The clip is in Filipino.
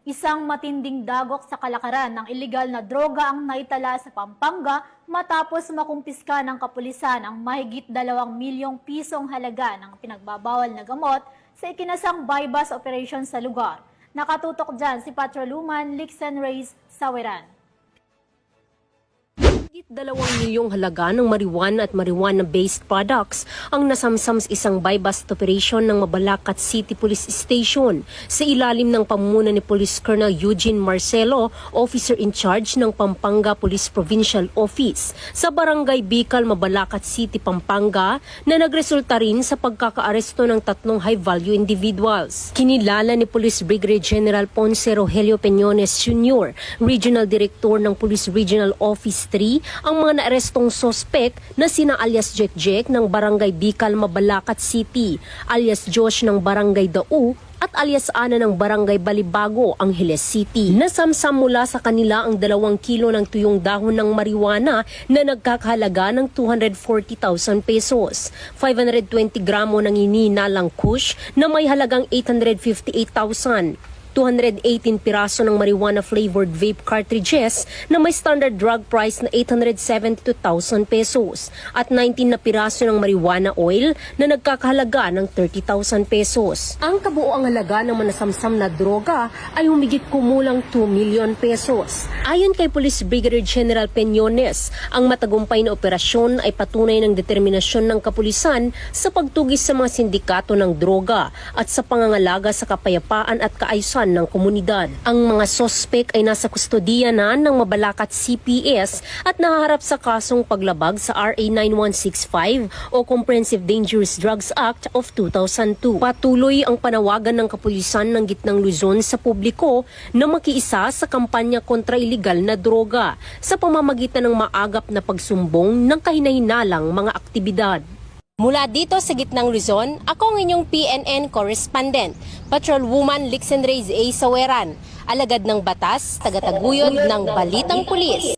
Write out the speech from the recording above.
Isang matinding dagok sa kalakaran ng ilegal na droga ang naitala sa Pampanga matapos makumpiska ng kapulisan ang mahigit 2 milyong pisong halaga ng pinagbabawal na gamot sa ikinasang bypass operation sa lugar. Nakatutok dyan si Patrolwoman Lixen Reyes Saweran. Higit 2 milyong halaga ng marijuana at marijuana-based products ang nasamsam sa isang buy-bust operation ng Mabalacat City Police Station sa ilalim ng pamumuno ni Police Colonel Eugene Marcelo, Officer in Charge ng Pampanga Police Provincial Office sa Barangay Bicol, Mabalacat City, Pampanga na nagresulta rin sa pagkakaaresto ng 3 high-value individuals. Kinilala ni Police Brigadier General Ponce Rogelio Peñones Jr., Regional Director ng Police Regional Office 3, ang mga naarestong sospek na sina alias Jek ng Barangay Bicol, Mabalacat City, alias Josh ng Barangay Dau, at alias Ana ng Barangay Balibago, Angeles City. Nasamsam mula sa kanila ang 2 kilo ng tuyong dahon ng marijuana na nagkakahalaga ng 240,000 pesos, 520 gramo ng ininalang kush na may halagang 858,000, 218 piraso ng marijuana-flavored vape cartridges na may standard drug price na 872,000 pesos at 19 na piraso ng marijuana oil na nagkakahalaga ng 30,000 pesos. Ang kabuoang halaga ng manasamsam na droga ay humigit kumulang 2 million pesos. Ayon kay Police Brigadier General Peñones, ang matagumpay na operasyon ay patunay ng determinasyon ng kapulisan sa pagtugis sa mga sindikato ng droga at sa pangangalaga sa kapayapaan at kaayusan ng komunidad. Ang mga sospek ay nasa kustodiya na ng Mabalacat CPS at nahaharap sa kasong paglabag sa RA 9165 o Comprehensive Dangerous Drugs Act of 2002. Patuloy ang panawagan ng kapulisan ng Gitnang Luzon sa publiko na makiisa sa kampanya kontra iligal na droga sa pamamagitan ng maagap na pagsumbong ng kahinahinalang mga aktibidad. Mula dito sa Gitnang Luzon, ako ang inyong PNN correspondent, Patrolwoman Lixen Reyes Saweran, alagad ng batas, tagataguyod ng Balitang Pulis.